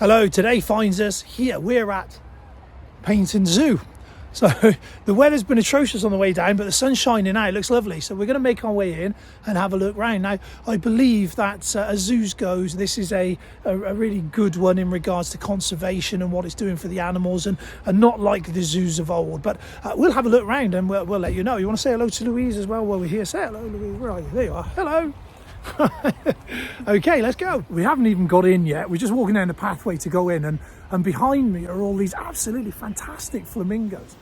Hello, today finds us here. We're at Paignton Zoo. So the weather's been atrocious on the way down, but the sun's shining out. It looks lovely. So we're going to make our way in and have a look round. Now, I believe that as zoos goes, this is a really good one in regards to conservation and what it's doing for the animals, and not like the zoos of old. But we'll have a look round and we'll let you know. You want to say hello to Louise as well while we're here? Say hello, Louise. Where are you? There you are. Hello. Okay, let's go. We haven't even got in yet. We're just walking down the pathway to go in, and behind me are all these absolutely fantastic flamingos.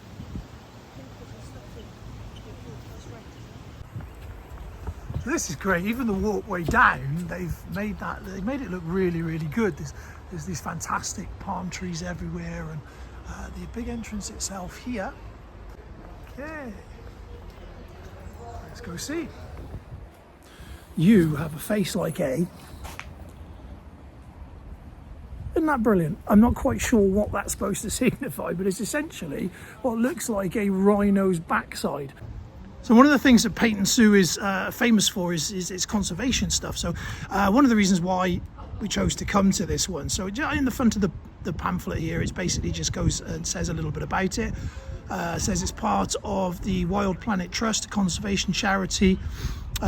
So this is great. Even the walkway down, they've made it look really, really good. There's these fantastic palm trees everywhere, and the big entrance itself here. Okay, let's go see. You have a face like a... Isn't that brilliant? I'm not quite sure what that's supposed to signify, but it's essentially what looks like a rhino's backside. So one of the things that Paignton Zoo is famous for is its conservation stuff. So one of the reasons why we chose to come to this one. So in the front of the pamphlet here, it basically just goes and says a little bit about it. Says it's part of the Wild Planet Trust, a conservation charity.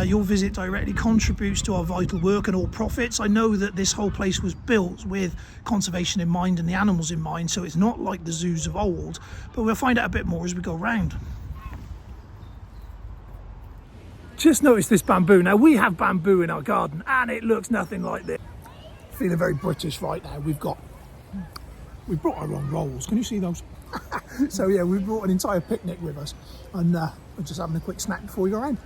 Your visit directly contributes to our vital work and all profits. I know that this whole place was built with conservation in mind and the animals in mind, so it's not like the zoos of old, but we'll find out a bit more as we go round. Just notice this bamboo. Now, we have bamboo in our garden and it looks nothing like this. Feeling very British right now. We've brought our own rolls. Can you see those? So yeah, we brought an entire picnic with us, and we're just having a quick snack before we go around.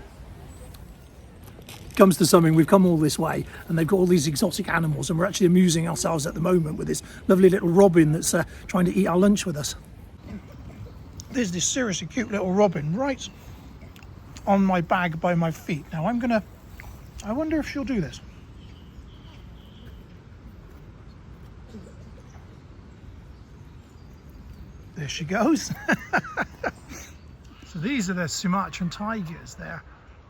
Comes to something, we've come all this way and they've got all these exotic animals, and we're actually amusing ourselves at the moment with this lovely little robin that's trying to eat our lunch with us. There's this seriously cute little robin right on my bag by my feet. Now I wonder if she'll do this. There she goes. So these are the Sumatran tigers. They're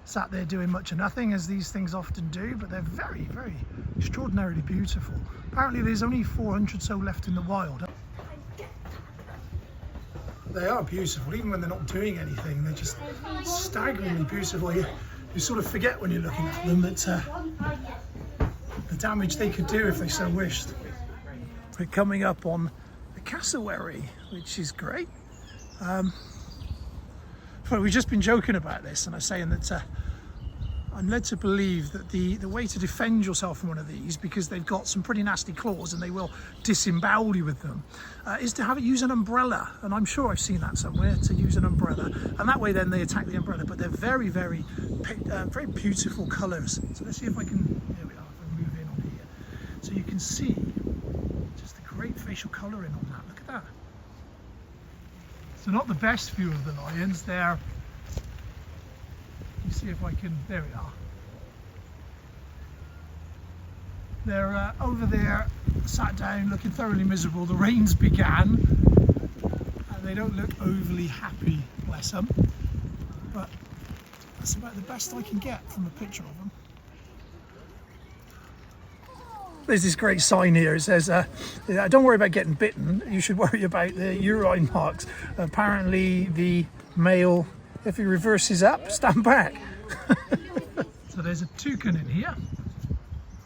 sat there doing much of nothing, as these things often do, but they're very, very extraordinarily beautiful. Apparently there's only 400 so left in the wild. They are beautiful, even when they're not doing anything. They're just staggeringly beautiful. You sort of forget when you're looking at them that the damage they could do if they so wished. We're coming up on the cassowary, which is great. Well, we've just been joking about this, and I'm saying that I'm led to believe that the way to defend yourself from one of these, because they've got some pretty nasty claws and they will disembowel you with them, is to use an umbrella. And I'm sure I've seen that somewhere, to use an umbrella, and that way then they attack the umbrella. But they're very, very, very beautiful colours. So let's see if I can, there we are, if I move in on here. So you can see just the great facial colouring on that. Look at that. So not the best view of the lions there. You see if I can, there we are. They're over there, sat down, looking thoroughly miserable. The rains began, and they don't look overly happy, bless them. But that's about the best I can get from a picture of them. There's this great sign here. It says, don't worry about getting bitten, you should worry about the urine marks. Apparently the male, if he reverses up, stand back. So there's a toucan in here.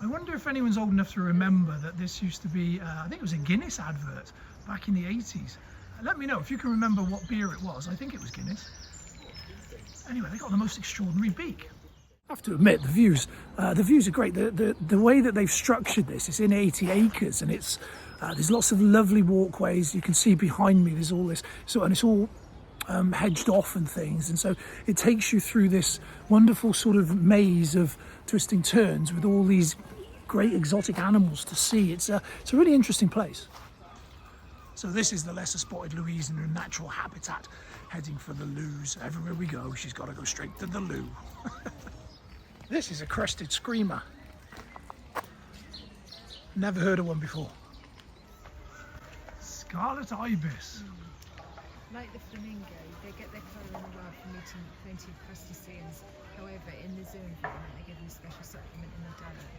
I wonder if anyone's old enough to remember that this used to be, I think it was a Guinness advert back in the 80s. Let me know if you can remember what beer it was. I think it was Guinness. Anyway, they got the most extraordinary beak. I have to admit, the views are great. The way that they've structured this, it's in 80 acres, and it's there's lots of lovely walkways. You can see behind me there's all this, and it's all hedged off and things, and so it takes you through this wonderful sort of maze of twisting turns with all these great exotic animals to see. It's a really interesting place. So this is the lesser spotted Louise in her natural habitat, heading for the loos. Everywhere we go, she's got to go straight to the loo. This is a crested screamer. Never heard of one before. Scarlet ibis. Like the flamingo, they get their colour in the wild from eating plenty of crustaceans. However, in the zoo environment, they give them a special supplement in the diet.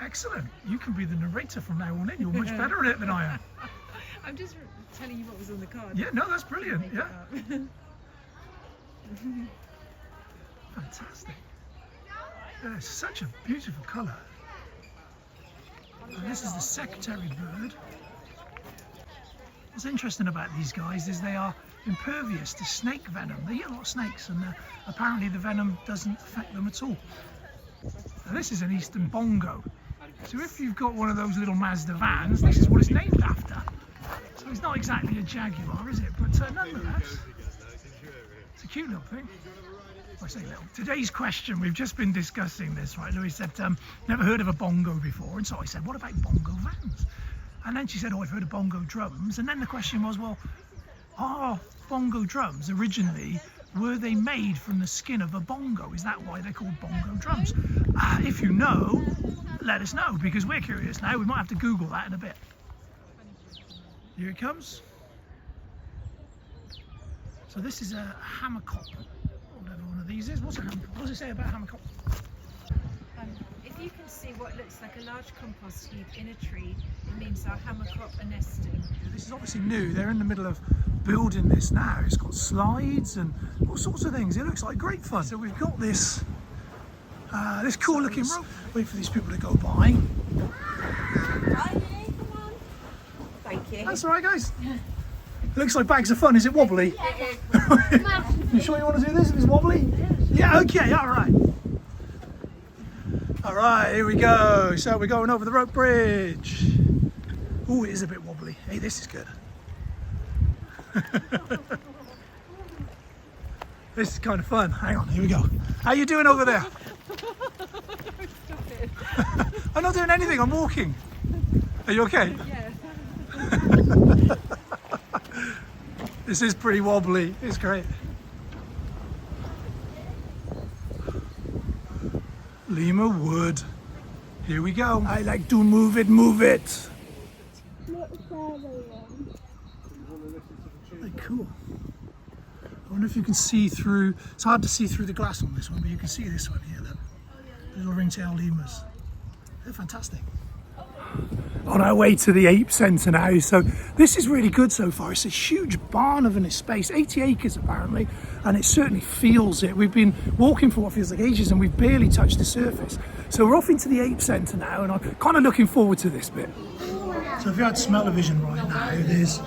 Excellent. You can be the narrator from now on in. You're much better at it than I am. I'm just telling you what was on the card. Yeah, no, that's brilliant. Make it Yeah. up. Fantastic. Yeah, it's such a beautiful colour. And this is the secretary bird. What's interesting about these guys is they are impervious to snake venom. They eat a lot of snakes, and apparently the venom doesn't affect them at all. Now, this is an eastern bongo. So if you've got one of those little Mazda vans, this is what it's named after. So it's not exactly a Jaguar, is it? But nonetheless, it's a cute little thing. I say little. Today's question, we've just been discussing this, right? Louise said, never heard of a bongo before. And so I said, what about bongo vans? And then she said, oh, I've heard of bongo drums. And then the question was, well, are bongo drums originally, were they made from the skin of a bongo? Is that why they're called bongo drums? If you know, let us know, because we're curious now. We might have to Google that in a bit. Here it comes. So this is a hammercop, whatever one of these is. What's a hammercop? What does it say about a hammercop? If you can see what looks like a large compost heap in a tree, it means our hammercop are nesting. Yeah, this is obviously new. They're in the middle of building this now. It's got slides and all sorts of things. It looks like great fun. So we've got this this cool looking rope. Wait for these people to go by. Thank you. That's all right, guys. It looks like bags of fun. Is it wobbly? You sure you want to do this if it's wobbly? Yeah, okay, all right. All right, here we go. So we're going over the rope bridge. Oh, it is a bit wobbly. Hey, this is good. This is kind of fun. Hang on, here we go. How you doing over there? I'm not doing anything, I'm walking. Are you okay? Yeah. This is pretty wobbly. It's great. Lima wood. Here we go. I like to move it, move it. Very cool. I wonder if you can see through. It's hard to see through the glass on this one, but you can see this one here. Look. Little ringtail lemurs. They're fantastic. On our way to the ape centre now, so this is really good so far. It's a huge barn of an space, 80 acres apparently, and it certainly feels it. We've been walking for what feels like ages and we've barely touched the surface. So we're off into the ape centre now, and I'm kind of looking forward to this bit. So if you had smell-o-vision right now, there's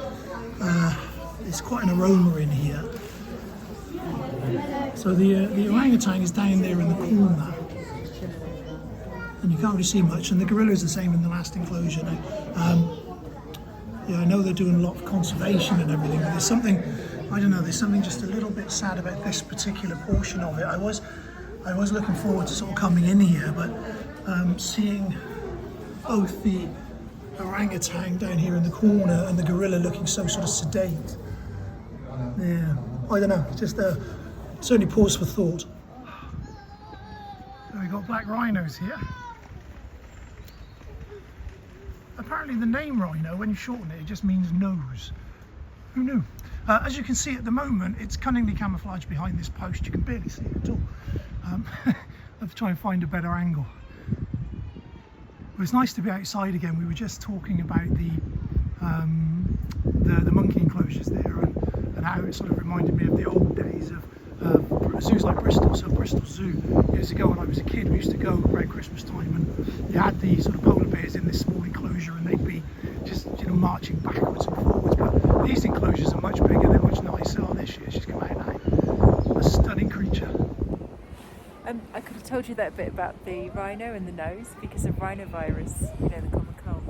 quite an aroma in here. So the orangutan is down there in the corner. And you can't really see much, and the gorilla is the same in the last enclosure now. Yeah, I know they're doing a lot of conservation and everything, but there's something, I don't know, there's something just a little bit sad about this particular portion of it. I was looking forward to sort of coming in here, but seeing both the orangutan down here in the corner and the gorilla looking so sort of sedate. Yeah, I don't know, just certainly pause for thought. So we've got black rhinos here. Apparently the name rhino, when you shorten it, it just means nose. Who knew? As you can see at the moment, it's cunningly camouflaged behind this post. You can barely see it at all. I have to try and find a better angle. But it's nice to be outside again. We were just talking about the monkey enclosures there and how it sort of reminded me of the old days of zoos like Bristol. So Bristol Zoo, years ago when I was a kid, we used to go around Christmas time and you had the sort of polar bears in this small enclosure and they'd be just, you know, marching backwards and forwards. But these enclosures are much bigger, they're much nicer. Oh, there she is, she's come out now. A stunning creature. I could have told you that bit about the rhino and the nose because of rhinovirus, you know, the common cold.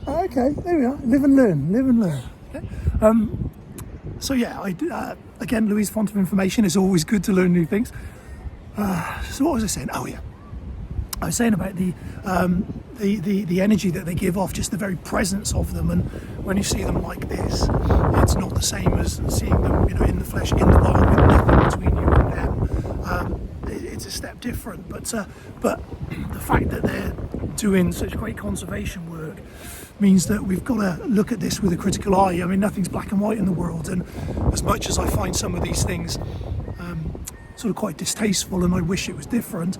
Oh, okay, there we are. Live and learn, live and learn. Okay. So yeah, again, Louise, font of information. It's always good to learn new things. So what was I saying? Oh yeah, I was saying about the energy that they give off, just the very presence of them. And when you see them like this, it's not the same as seeing them, you know, in the flesh, in the wild, with nothing between you and them. It's a step different, but the fact that they're doing such great conservation work means that we've got to look at this with a critical eye. I mean, nothing's black and white in the world, and as much as I find some of these things sort of quite distasteful and I wish it was different,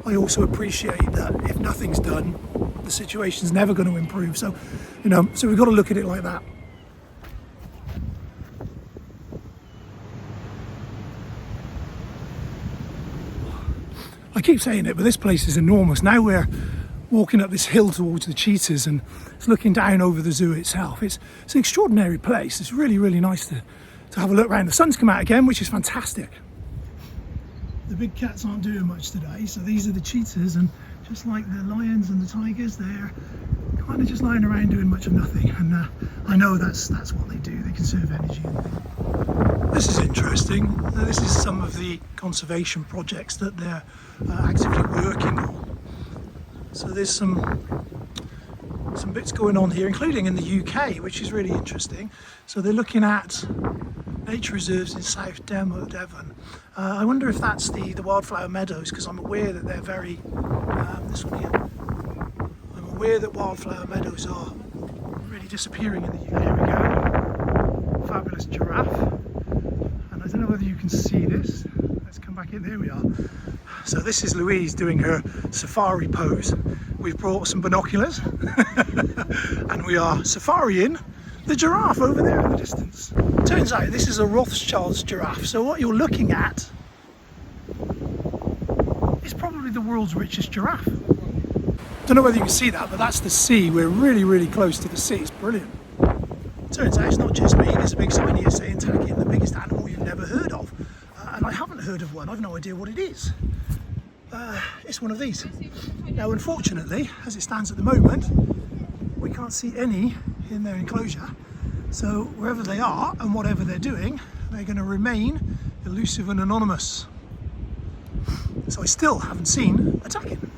I also appreciate that if nothing's done, the situation's never going to improve. So, you know, so we've got to look at it like that. I keep saying it, but this place is enormous. Now we're walking up this hill towards the cheetahs and it's looking down over the zoo itself. It's an extraordinary place. It's really, really nice to have a look around. The sun's come out again, which is fantastic. The big cats aren't doing much today, so these are the cheetahs, and just like the lions and the tigers, they're kind of just lying around doing much of nothing. And I know that's what they do. They conserve energy and things. This is interesting. This is some of the conservation projects that they're actively working on. So there's some bits going on here, including in the UK, which is really interesting. So they're looking at nature reserves in South Devon. I wonder if that's the wildflower meadows, because I'm aware that they're very, this one here, I'm aware that wildflower meadows are really disappearing in the UK. Here we go, fabulous giraffe, and I don't know whether you can see this. Let's come back in, there we are. So this is Louise doing her safari pose. We've brought some binoculars and we are safarying the giraffe over there in the distance. Turns out this is a Rothschild's giraffe, so what you're looking at is probably the world's richest giraffe. Don't know whether you can see that, but that's the sea. We're really, really close to the sea. It's brilliant. Turns out it's not just me. There's a big sign here saying tackling the biggest animal you've never heard of. And I haven't heard of one. I've no idea what it is. It's one of these. Now, unfortunately, as it stands at the moment, we can't see any in their enclosure. So wherever they are and whatever they're doing, they're going to remain elusive and anonymous. So I still haven't seen a takin.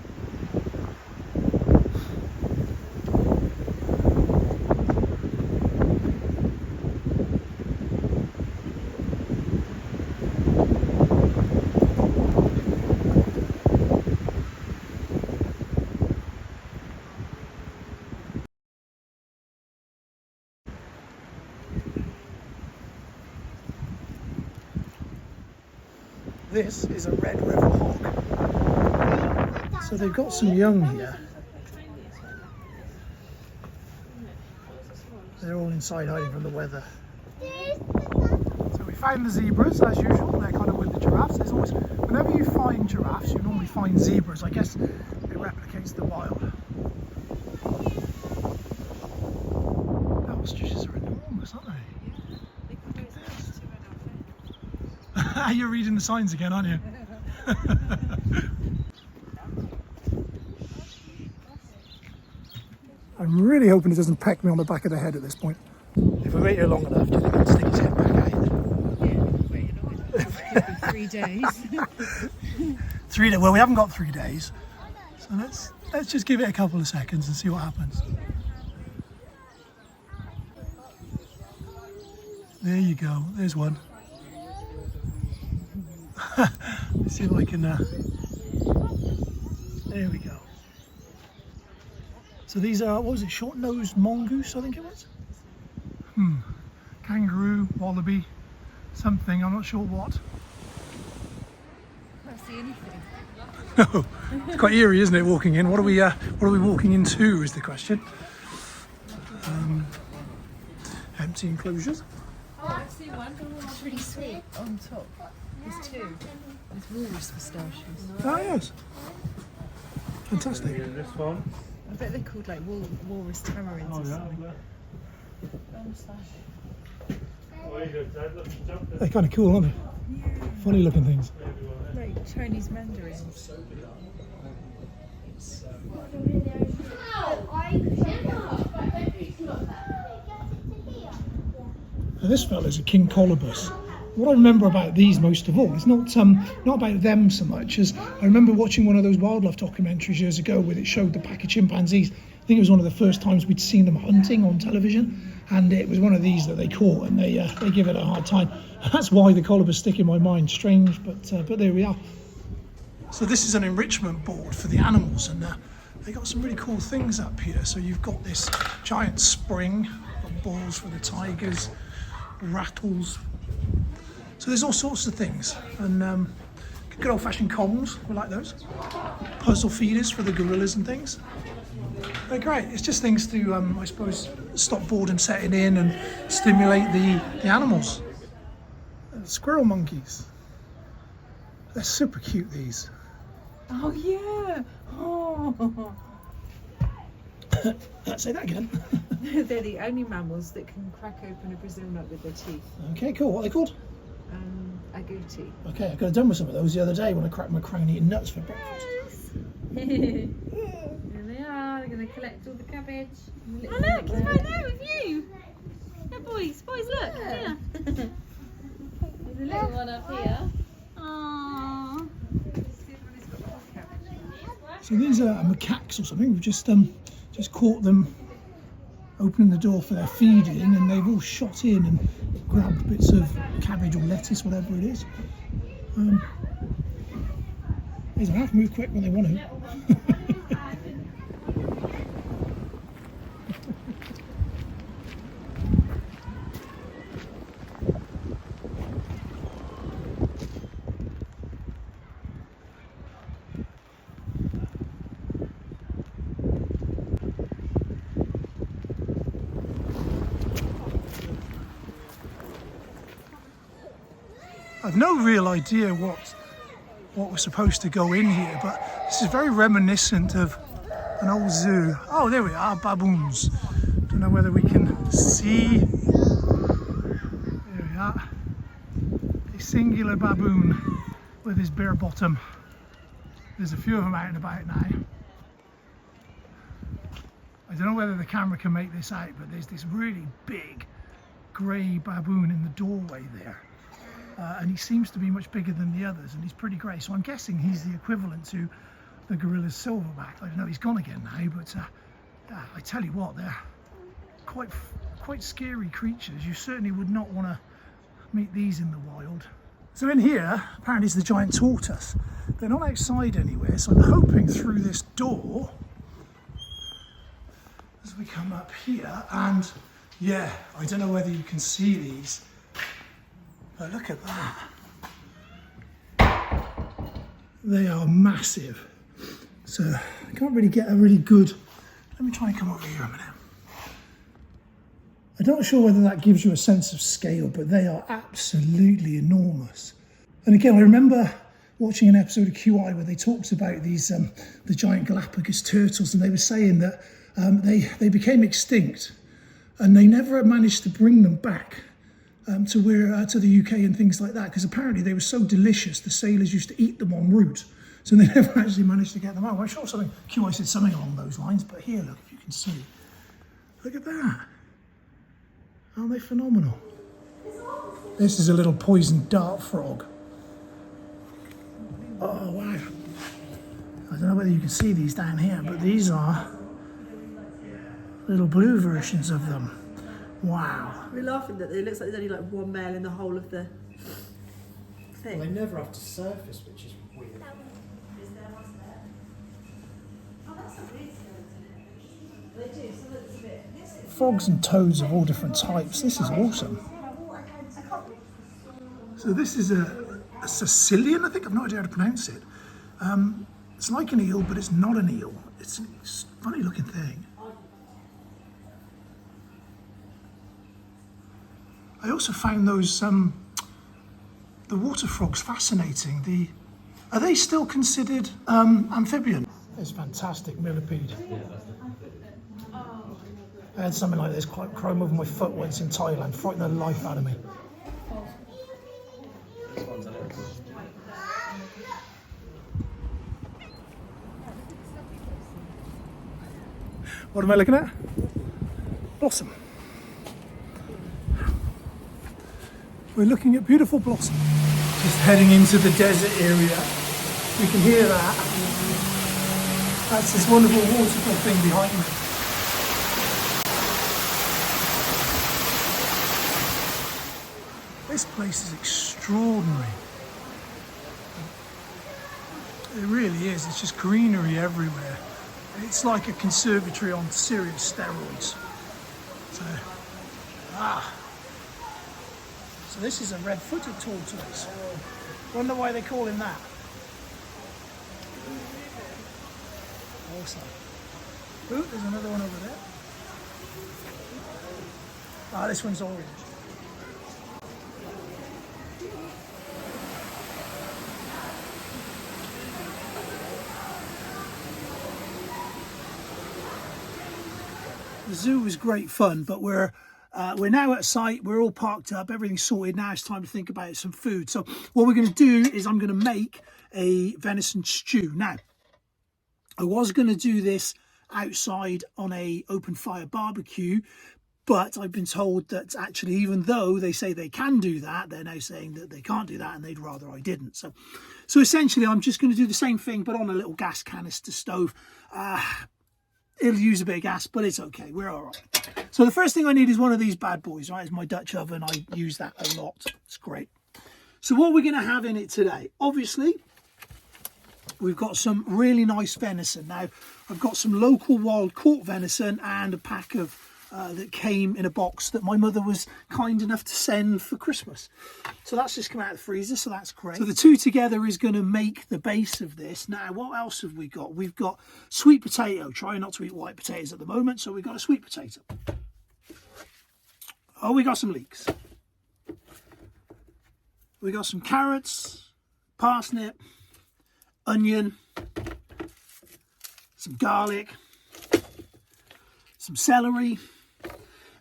This is a red river hog. So they've got some young here. They're all inside hiding from the weather. So we found the zebras as usual. They're kind of with the giraffes. There's always, whenever you find giraffes, you normally find zebras. I guess it replicates the wild. The ostriches are enormous, aren't they? You're reading the signs again, aren't you? I'm really hoping it doesn't peck me on the back of the head at this point. If we wait here long enough, do you think I'll stick his head back out? Yeah, wait long enough. It could be 3 days. 3 days. Well, we haven't got 3 days, so let's just give it a couple of seconds and see what happens. There you go. There's one. Let's see if I can. There we go. So these are, what was it? Short-nosed mongoose, I think it was. Kangaroo, wallaby, something. I'm not sure what. Can't see anything. No, it's quite eerie, isn't it? Walking in. What are we walking into? Is the question. Empty enclosures. Oh, I see one. It's really sweet on top. There's 2. There's walrus pistachios. Oh yes. Fantastic. This one. I bet they're called like walrus tamarinds or something. They're kind of cool, aren't they? Yeah. Funny looking things. Like Chinese mandarins. Now, this fella's a king colobus. What I remember about these most of all is not about them so much as I remember watching one of those wildlife documentaries years ago where it showed the pack of chimpanzees. I think it was one of the first times we'd seen them hunting on television, and it was one of these that they caught, and they give it a hard time. That's why the colobus stick in my mind. Strange, but there we are. So this is an enrichment board for the animals, and they got some really cool things up here. So you've got this giant spring, balls for the tigers, rattles. So there's all sorts of things, and good old-fashioned comms, we like those. Puzzle feeders for the gorillas and things. They're great. It's just things to, I suppose, stop boredom setting in and stimulate the animals. Squirrel monkeys. They're super cute, these. Oh yeah. Oh. Say that again. They're the only mammals that can crack open a Brazil nut with their teeth. Okay, cool. What are they called? Agouti. Okay, I could have done with some of those the other day when I cracked my crown eating nuts for breakfast. Here they are. They're going to collect all the cabbage. Oh look, he's right there with you. Yeah, boys, look. Yeah. There's a little one up here. Aww. So these are macaques or something. We've just caught them opening the door for their feeding, and they've all shot in and grabbed bits of cabbage or lettuce, whatever it is. They don't have to move quick when they want to. I've no real idea what was supposed to go in here, but this is very reminiscent of an old zoo. Oh, there we are, baboons. Don't know whether we can see. There we are. A singular baboon with his bare bottom. There's a few of them out and about now. I don't know whether the camera can make this out, but there's this really big grey baboon in the doorway there. And he seems to be much bigger than the others, and he's pretty grey, so I'm guessing he's the equivalent to the gorilla's silverback. I don't know, he's gone again now, but I tell you what, they're quite scary creatures. You certainly would not want to meet these in the wild. So in here, apparently is the giant tortoise. They're not outside anywhere, so I'm hoping through this door, as we come up here, and yeah, I don't know whether you can see these. But look at that. They are massive. So I can't really get a really good... Let me try and come over here a minute. I'm not sure whether that gives you a sense of scale, but they are absolutely enormous. And again, I remember watching an episode of QI where they talked about these the giant Galapagos turtles, and they were saying that they became extinct and they never managed to bring them back to the UK and things like that, because apparently they were so delicious the sailors used to eat them en route, so they never actually managed to get them out. I'm sure QI said something along those lines, but here, look, if you can see, look at that. Aren't they phenomenal? This is a little poison dart frog. Oh wow, I don't know whether you can see these down here, but these are little blue versions of them. Wow. We're laughing that it looks like there's only like one male in the whole of the thing. Well, they never have to surface, which is weird. Frogs and toads of all different types. This is awesome. So this is a Sicilian, I think. I've no idea how to pronounce it. It's like an eel, but it's not an eel. It's a funny looking thing. I also found those the water frogs fascinating. Are they still considered amphibian? It's fantastic millipede. I had something like this climb over my foot once in Thailand, frightened the life out of me. What am I looking at? Blossom. We're looking at beautiful blossom. Just heading into the desert area. We can hear that. That's this wonderful waterfall thing behind me. This place is extraordinary. It really is. It's just greenery everywhere. It's like a conservatory on serious steroids. So this is a red-footed tortoise. Wonder why they call him that. Awesome. Ooh, there's another one over there. Ah, this one's orange. The zoo was great fun, but we're now at site. We're all parked up, everything's sorted. Now it's time to think about some food. So what we're going to do is I'm going to make a venison stew. Now, I was going to do this outside on a open fire barbecue, but I've been told that actually, even though they say they can do that, they're now saying that they can't do that and they'd rather I didn't. So essentially I'm just going to do the same thing, but on a little gas canister stove. It'll use a bit of gas, but it's okay. We're all right. So the first thing I need is one of these bad boys, right? It's my Dutch oven. I use that a lot. It's great. So what we're going to have in it today, obviously, we've got some really nice venison. Now, I've got some local wild caught venison and a pack of that came in a box that my mother was kind enough to send for Christmas. So that's just come out of the freezer, so that's great. So the two together is going to make the base of this. Now, what else have we got? We've got sweet potato. Try not to eat white potatoes at the moment, so we've got a sweet potato. Oh, we got some leeks. We got some carrots, parsnip, onion, some garlic, some celery,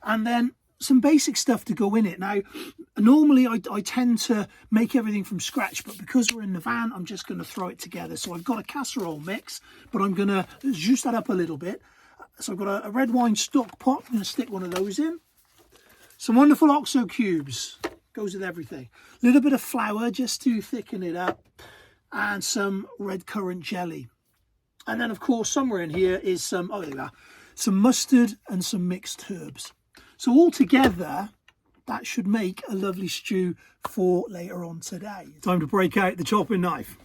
and then some basic stuff to go in it. Now, normally I tend to make everything from scratch, but because we're in the van, I'm just going to throw it together. So I've got a casserole mix, but I'm going to juice that up a little bit. So I've got a red wine stock pot. I'm going to stick one of those in. Some wonderful OXO cubes. Goes with everything. A little bit of flour just to thicken it up. And some red currant jelly. And then, of course, somewhere in here is some, oh, there we are, some mustard and some mixed herbs. So all together, that should make a lovely stew for later on today. Time to break out the chopping knife.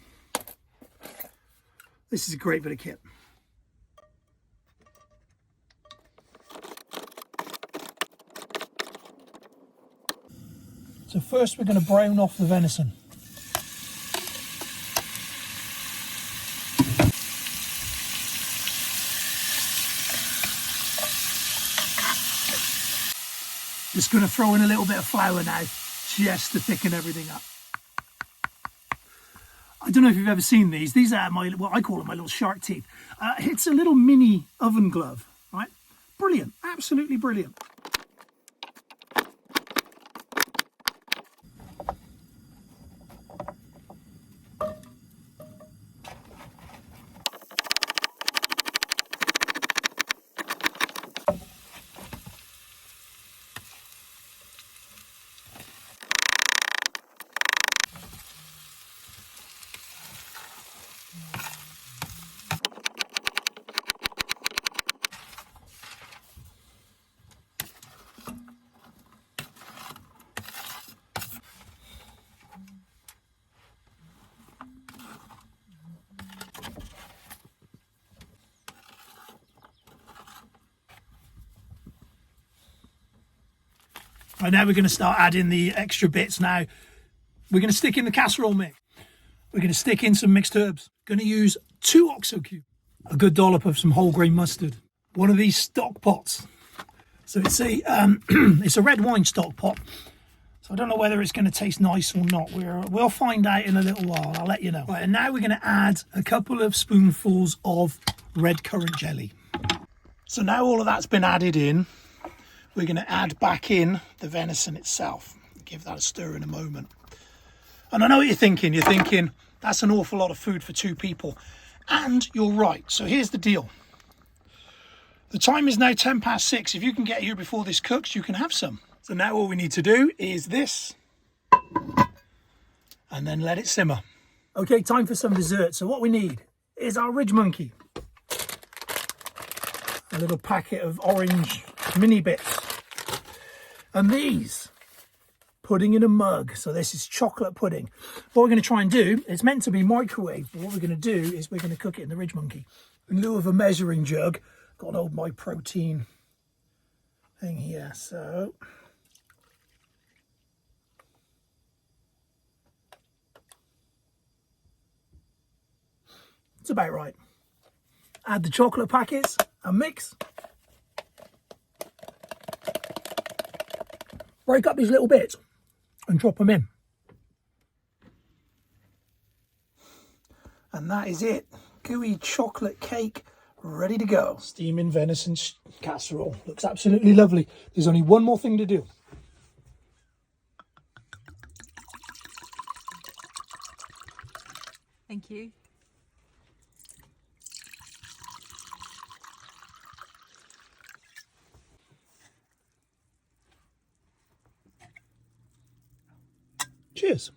This is a great bit of kit. So first we're going to brown off the venison. Just going to throw in a little bit of flour now, just to thicken everything up. I don't know if you've ever seen these. These are what I call them, my little shark teeth. It's a little mini oven glove, right? Brilliant, absolutely brilliant. Right, now we're going to start adding the extra bits. Now we're going to stick in the casserole mix. We're going to stick in some mixed herbs. Going to use 2 OXO cubes, a good dollop of some whole grain mustard, one of these stock pots. So it's a it's a red wine stock pot. So I don't know whether it's going to taste nice or not. We'll find out in a little while. I'll let you know. Right, and now we're going to add a couple of spoonfuls of red currant jelly. So now all of that's been added in. We're going to add back in the venison itself. Give that a stir in a moment. And I know what you're thinking. You're thinking, that's an awful lot of food for 2 people. And you're right. So here's the deal. The time is now 6:10. If you can get here before this cooks, you can have some. So now all we need to do is this. And then let it simmer. Okay, time for some dessert. So what we need is our Ridgemonkey. A little packet of orange mini bits. And these, pudding in a mug. So this is chocolate pudding. What we're going to try and do, it's meant to be microwaved, but what we're going to do is we're going to cook it in the Ridgemonkey. In lieu of a measuring jug, got an old My Protein thing here. So it's about right. Add the chocolate packets and mix. Break up these little bits and drop them in. And that is it. Gooey chocolate cake ready to go. Steaming venison casserole. Looks absolutely lovely. There's only one more thing to do. Thank you. Cheers.